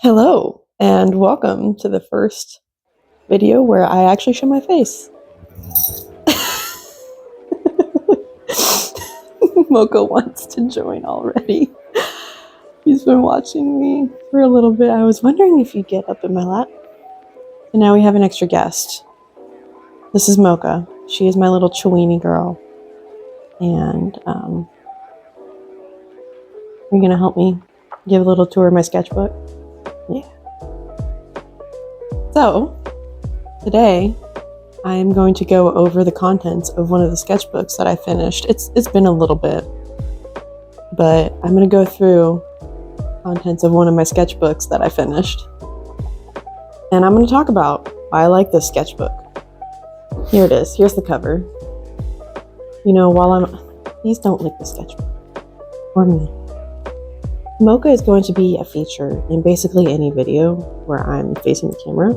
Hello, and welcome to the first video where I actually show my face. Mocha wants to join already. He's been watching me for a little bit. I was wondering if you'd get up in my lap. And now we have an extra guest. This is Mocha. She is my little Chiweenie girl. And are you gonna help me give a little tour of my sketchbook? Yeah. So, today I am going to go over the contents of one of the sketchbooks that I finished. It's been a little bit, but I'm going to go through contents of one of my sketchbooks that I finished. And I'm going to talk about why I like this sketchbook. Here it is. Here's the cover. You know, please don't lick the sketchbook. Or me. Mocha is going to be a feature in basically any video where I'm facing the camera,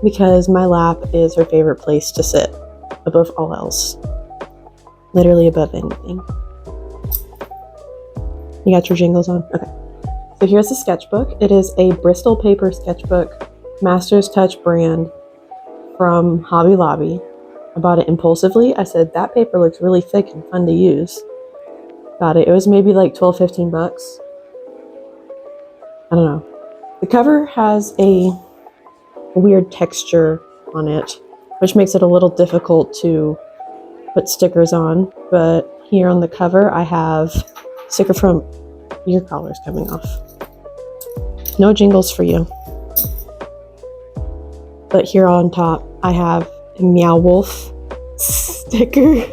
because my lap is her favorite place to sit, above all else. Literally above anything. You got your jingles on? Okay. So here's the sketchbook. It is a Bristol paper sketchbook, Master's Touch brand from Hobby Lobby. I bought it impulsively. I said, that paper looks really thick and fun to use. Got it. It was maybe like 12-15 bucks. I don't know. The cover has a weird texture on it, which makes it a little difficult to put stickers on. But here on the cover, I have a sticker from ear collars coming off. No jingles for you. But here on top, I have a Meow Wolf sticker.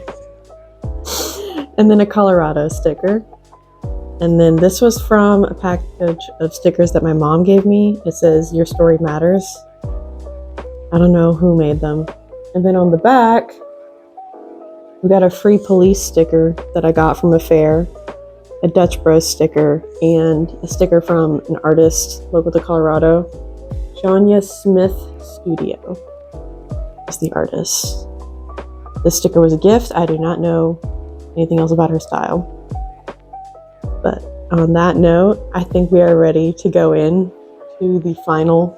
And then a Colorado sticker. And then this was from a package of stickers that my mom gave me. It says, "Your story matters." I don't know who made them. And then on the back, we got a free police sticker that I got from a fair, a Dutch Bros sticker, and a sticker from an artist local to Colorado. Shania Smith Studio is the artist. This sticker was a gift. I do not know anything else about her style. But on that note, I think we are ready to go in to the final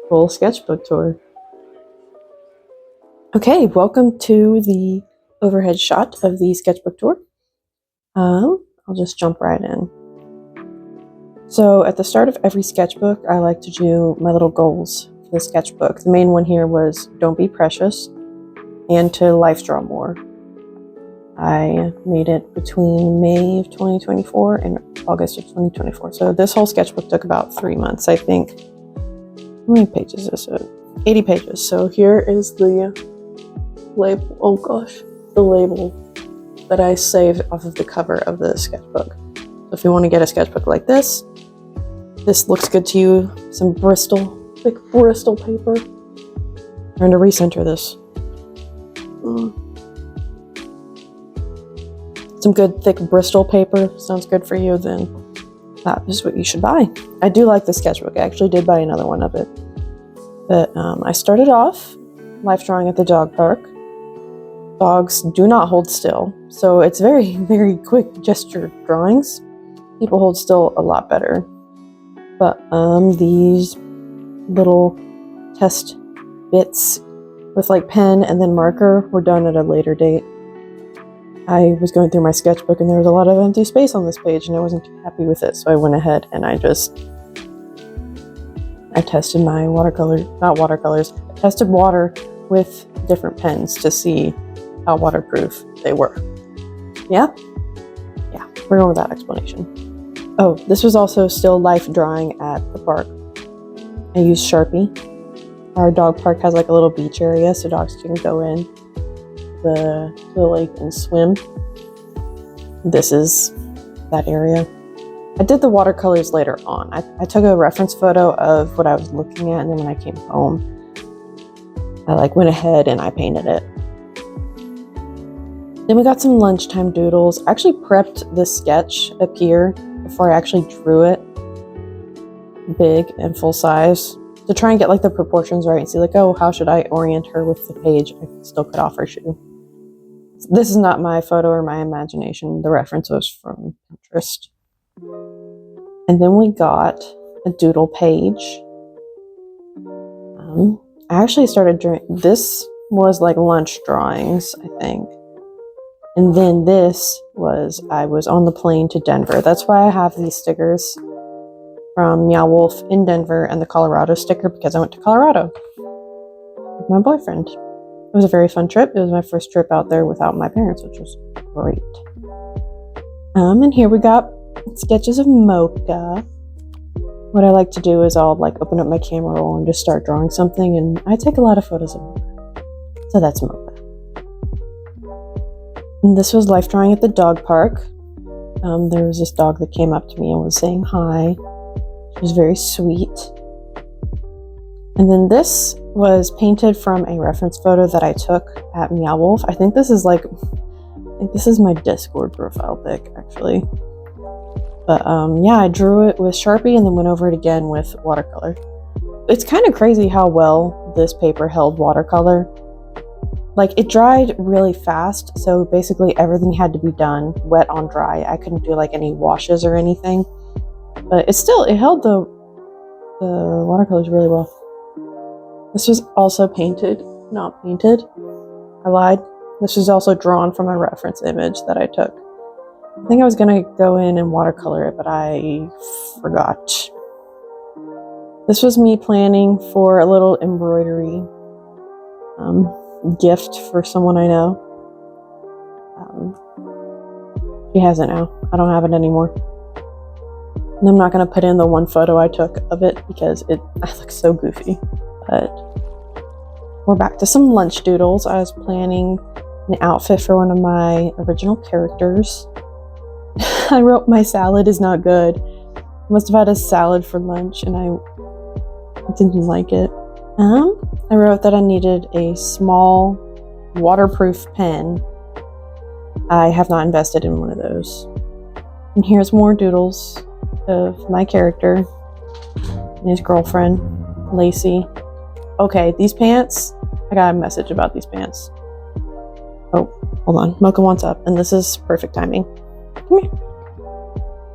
full sketchbook tour. Okay, welcome to the overhead shot of the sketchbook tour. I'll just jump right in. So at the start of every sketchbook, I like to do my little goals for the sketchbook. The main one here was don't be precious and to life draw more. I made it between May of 2024 and August of 2024. So this whole sketchbook took about 3 months, I think. How many pages is it? 80 pages. So here is the label. Oh gosh, the label that I saved off of the cover of the sketchbook. So if you want to get a sketchbook like this looks good to you. Some thick Bristol paper. Trying to recenter this. Some good thick Bristol paper sounds good for you, then that is what you should buy. I do like the sketchbook. I actually did buy another one of it. But I started off life drawing at the dog park. Dogs do not hold still, so it's very, very quick gesture drawings. People hold still a lot better. But these little test bits with like pen and then marker were done at a later date. I was going through my sketchbook and there was a lot of empty space on this page and I wasn't too happy with it, so I went ahead and I tested my I tested water with different pens to see how waterproof they were. Yeah, we're going with that explanation. Oh, this was also still life drawing at the park. I used Sharpie. Our dog park has like a little beach area so dogs can go in the lake and swim. This is that area. I did the watercolors later on. I took a reference photo of what I was looking at, and then when I came home, I went ahead and I painted it. Then we got some lunchtime doodles. I actually prepped this sketch up here before I actually drew it big and full size to try and get the proportions right and see how should I orient her with the page I still cut off her shoe. This is not my photo or my imagination. The reference was from Pinterest. And then we got a doodle page. I actually started drawing, this was like lunch drawings, I think. And then this was, I was on the plane to Denver. That's why I have these stickers from Meow Wolf in Denver and the Colorado sticker, because I went to Colorado with my boyfriend. It was a very fun trip. It was my first trip out there without my parents, which was great. And here we got sketches of Mocha. What I like to do is I'll like open up my camera roll and just start drawing something, and I take a lot of photos of Mocha. So that's Mocha. And this was life drawing at the dog park. There was this dog that came up to me and was saying hi. She was very sweet. And then this was painted from a reference photo that I took at Meow Wolf. I think this is my Discord profile pic, actually. But yeah, I drew it with Sharpie and then went over it again with watercolor. It's kind of crazy how well this paper held watercolor. Like, it dried really fast, so basically everything had to be done wet on dry. I couldn't do like any washes or anything, but it held the watercolors really well. This was also painted, not painted. I lied. This was also drawn from a reference image that I took. I think I was gonna go in and watercolor it, but I forgot. This was me planning for a little embroidery gift for someone I know. She has it now. I don't have it anymore. And I'm not going to put in the one photo I took of it because I look so goofy. But we're back to some lunch doodles. I was planning an outfit for one of my original characters. I wrote, "My salad is not good." I must have had a salad for lunch and I didn't like it. I wrote that I needed a small waterproof pen. I have not invested in one of those. And here's more doodles of my character and his girlfriend, Lacey. Okay, these pants, I got a message about these pants. Oh, hold on. Mocha wants up, and this is perfect timing. Come here.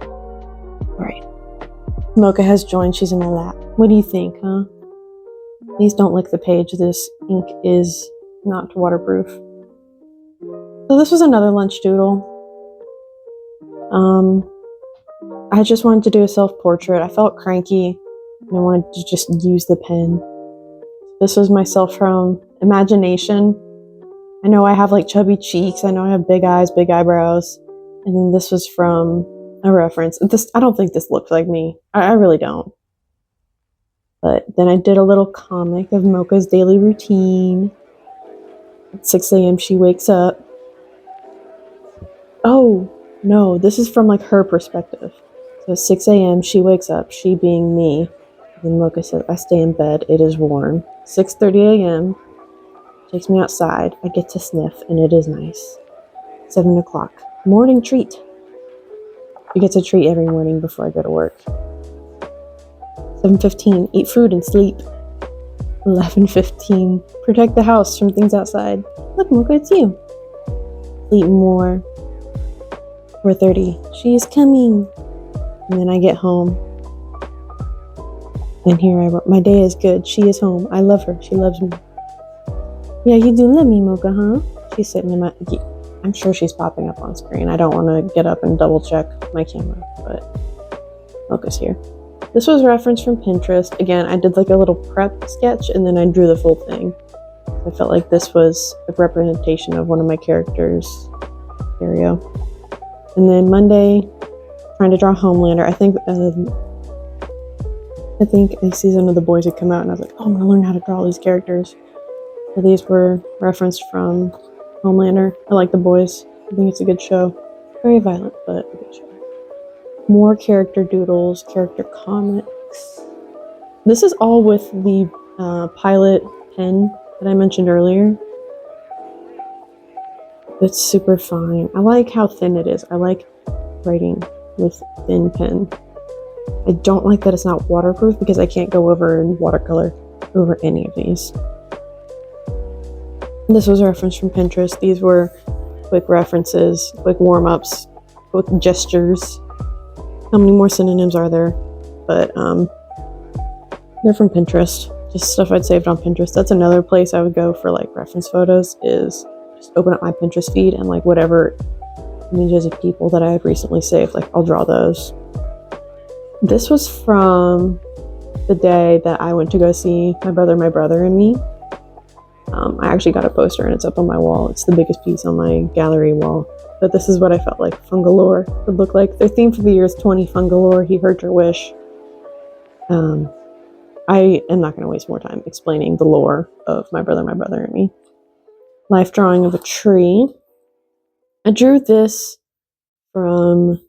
All right. Mocha has joined. She's in my lap. What do you think, huh? Please don't lick the page. This ink is not waterproof. So this was another lunch doodle. I just wanted to do a self-portrait. I felt cranky and I wanted to just use the pen. This was myself from imagination. I know I have like chubby cheeks. I know I have big eyes, big eyebrows. And then this was from a reference. I don't think this looks like me. I really don't. But then I did a little comic of Mocha's daily routine. At 6 a.m. she wakes up. Oh, no, this is from like her perspective. So at 6 a.m. she wakes up, she being me. And then Mocha says, "I stay in bed, it is warm." 6:30 a.m. takes me outside. I get to sniff, and it is nice. 7 o'clock, morning treat. She gets a treat every morning before I go to work. 7:15, eat food and sleep. 11:15, protect the house from things outside. Look, Mocha, it's you. Sleep more. 4:30, she is coming. And then I get home. And here I wrote, "My day is good. She is home. I love her. She loves me." Yeah, you do love me, Mocha, huh? She's sitting in my... I'm sure she's popping up on screen. I don't want to get up and double check my camera, but Mocha's here. This was referenced from Pinterest. Again, I did like a little prep sketch and then I drew the full thing. I felt like this was a representation of one of my characters. There we go. And then Monday, trying to draw Homelander. I think a season of The Boys had come out and I was like, oh, I'm gonna learn how to draw these characters. So these were referenced from Homelander. I like The Boys. I think it's a good show. Very violent, but a good show. More character doodles, character comics. This is all with the Pilot pen that I mentioned earlier. It's super fine. I like how thin it is. I like writing with thin pen. I don't like that it's not waterproof because I can't go over in watercolor over any of these. This was a reference from Pinterest. These were quick references, quick warm-ups, quick gestures. How many more synonyms are there? But They're from Pinterest. Just stuff I'd saved on Pinterest. That's another place I would go for like reference photos, is just open up my Pinterest feed and like whatever images of people that I have recently saved, like I'll draw those. This was from the day that I went to go see my brother and me. I actually got a poster and it's up on my wall. It's the biggest piece on my gallery wall. But this is what I felt like Fungalore would look like. Their theme for the year is 20 Fungalore. He heard your wish. I am not going to waste more time explaining the lore of my brother and me. Life drawing of a tree. I drew this from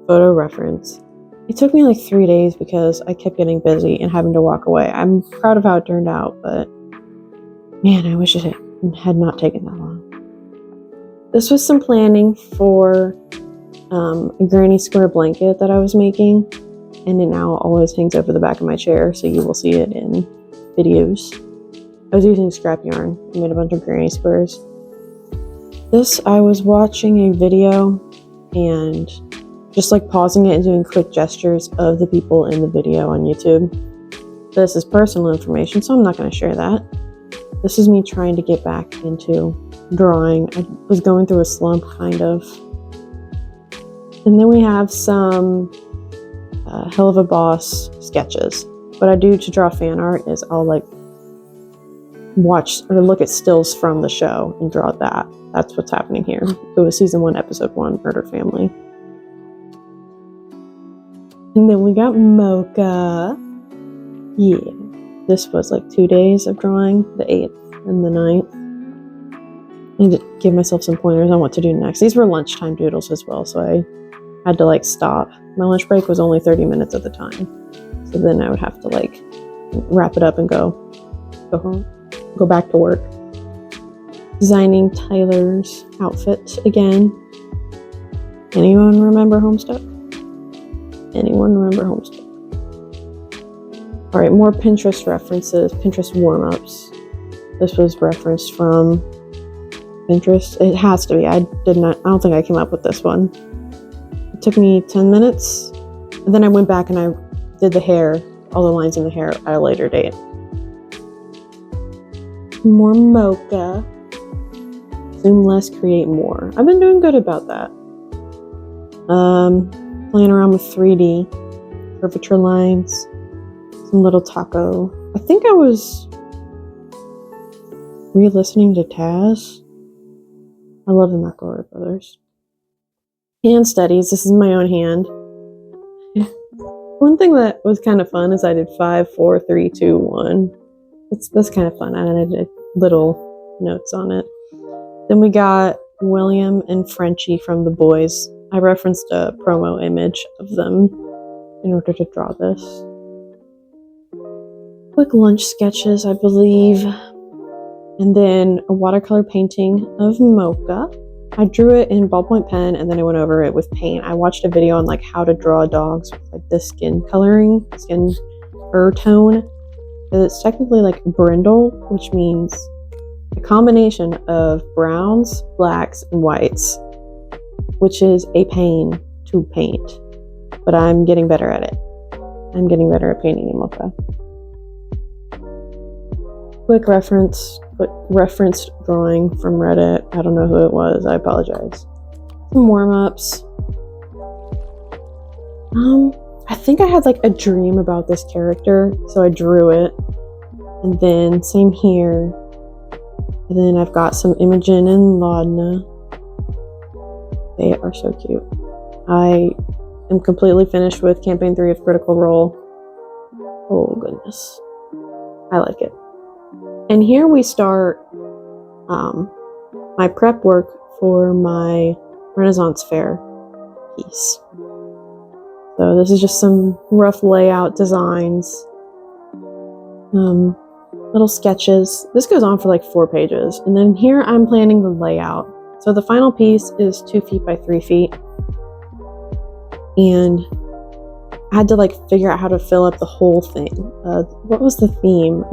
Photo Reference. It took me like 3 days because I kept getting busy and having to walk away. I'm proud of how it turned out, but man, I wish it had not taken that long. This was some planning for a granny square blanket that I was making, and it now always hangs over the back of my chair, so you will see it in videos. I was using scrap yarn. I made a bunch of granny squares. This, I was watching a video and just like pausing it and doing quick gestures of the people in the video on YouTube. This is personal information, so I'm not going to share that. This is me trying to get back into drawing. I was going through a slump, kind of. And then we have some Hell of a Boss sketches. What I do to draw fan art is I'll like watch or look at stills from the show and draw that. That's what's happening here. It was season 1, episode 1, Murder Family. And then we got Mocha. Yeah. This was like 2 days of drawing, the 8th and the 9th. I need to give myself some pointers on what to do next. These were lunchtime doodles as well, so I had to like stop. My lunch break was only 30 minutes at the time. So then I would have to like wrap it up and go home, go back to work. Designing Tyler's outfit again. Anyone remember Homestuck? Anyone remember Homestuck? All right, more Pinterest references, Pinterest warm-ups. This was referenced from Pinterest. It has to be. I don't think I came up with this one. It took me 10 minutes. And then I went back and I did the hair, all the lines in the hair at a later date. More Mocha. Zoom less, create more. I've been doing good about that. Playing around with 3D, curvature lines, some little taco. I think I was re-listening to Taz. I love the McElroy brothers. Hand studies. This is my own hand. One thing that was kind of fun is I did 5, 4, 3, 2, 1. That's kind of fun. I added little notes on it. Then we got William and Frenchie from The Boys. I referenced a promo image of them in order to draw this. Quick lunch sketches, I believe. And then a watercolor painting of Mocha. I drew it in ballpoint pen and then I went over it with paint. I watched a video on like how to draw dogs with like this skin coloring, skin fur tone. It's technically like brindle, which means a combination of browns, blacks, and whites, which is a pain to paint. But I'm getting better at it. I'm getting better at painting in Mocha. Quick referenced drawing from Reddit. I don't know who it was. I apologize. Some warm-ups. I think I had like a dream about this character, so I drew it. And then same here. And then I've got some Imogen and Laudna. They are so cute. I am completely finished with Campaign 3 of Critical Role. Oh goodness. I like it. And here we start my prep work for my Renaissance Fair piece. So this is just some rough layout designs. Little sketches. This goes on for like 4 pages. And then here I'm planning the layout. So the final piece is 2 feet by 3 feet. And I had to like figure out how to fill up the whole thing. What was the theme?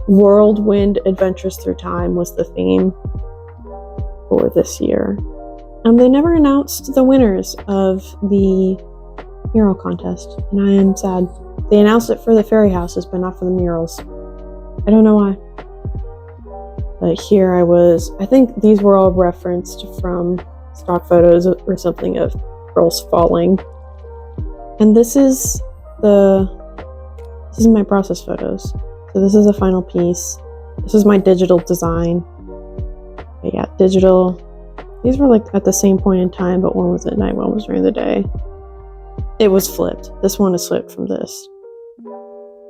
Whirlwind Adventures Through Time was the theme for this year. They never announced the winners of the mural contest, and I am sad. They announced it for the fairy houses, but not for the murals. I don't know why. But here I think these were all referenced from stock photos or something of girls falling. And this is my process photos. So this is the final piece. This is my digital design. Okay, yeah, digital. These were like at the same point in time, but one was at night, one was during the day. It was flipped. This one is flipped from this.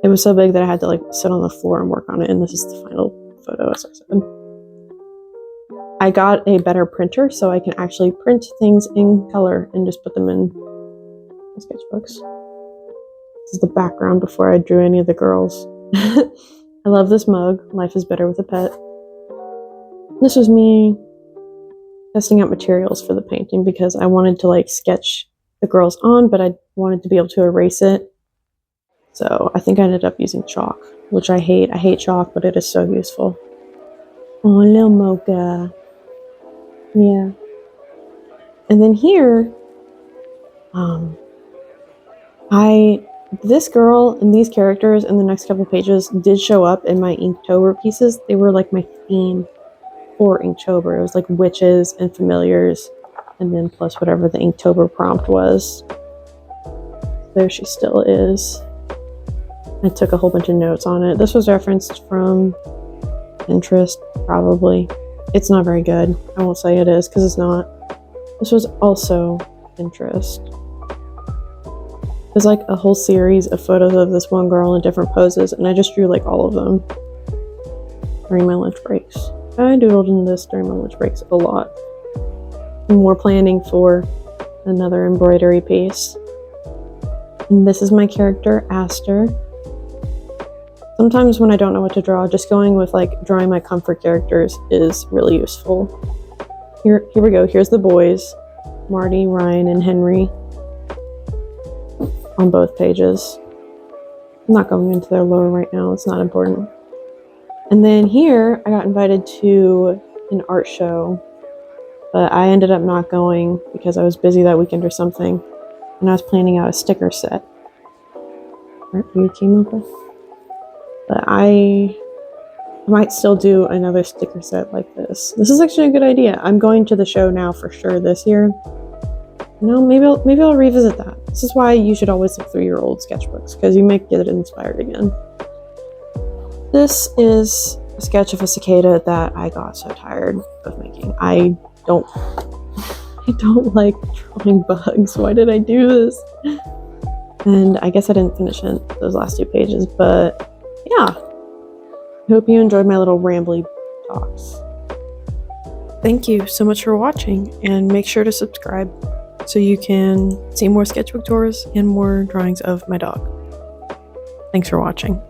It was so big that I had to like sit on the floor and work on it, and this is the final photo, as I said. I got a better printer so I can actually print things in color and just put them in the sketchbooks. This is the background before I drew any of the girls. I love this mug. Life is better with a pet. This was me testing out materials for the painting because I wanted to like sketch the girls on, but I wanted to be able to erase it. So I think I ended up using chalk, which I hate. I hate chalk, but it is so useful. Oh, little Mocha. Yeah. And then here, this girl and these characters in the next couple pages did show up in my Inktober pieces. They were like my theme for Inktober. It was like witches and familiars, and then plus whatever the Inktober prompt was. There she still is. I took a whole bunch of notes on it. This was referenced from Pinterest, probably. It's not very good. I won't say it is because it's not. This was also Pinterest. There's like a whole series of photos of this one girl in different poses, and I just drew like all of them during my lunch breaks. I doodled in this during my lunch breaks a lot. More planning for another embroidery piece. And this is my character, Aster. Sometimes when I don't know what to draw, just going with like drawing my comfort characters is really useful. Here we go. Here's the boys, Marty, Ryan, and Henry on both pages. I'm not going into their lore right now. It's not important. And then here I got invited to an art show, but I ended up not going because I was busy that weekend or something, and I was planning out a sticker set. You came up with? But I might still do another sticker set like this. This is actually a good idea. I'm going to the show now for sure this year. No, maybe I'll revisit that. This is why you should always look through your old sketchbooks, because you might get inspired again. This is a sketch of a cicada that I got so tired of making. I don't like drawing bugs. Why did I do this? And I guess I didn't finish those last 2 pages, but yeah. I hope you enjoyed my little rambly talks. Thank you so much for watching, and make sure to subscribe so you can see more sketchbook tours and more drawings of my dog. Thanks for watching.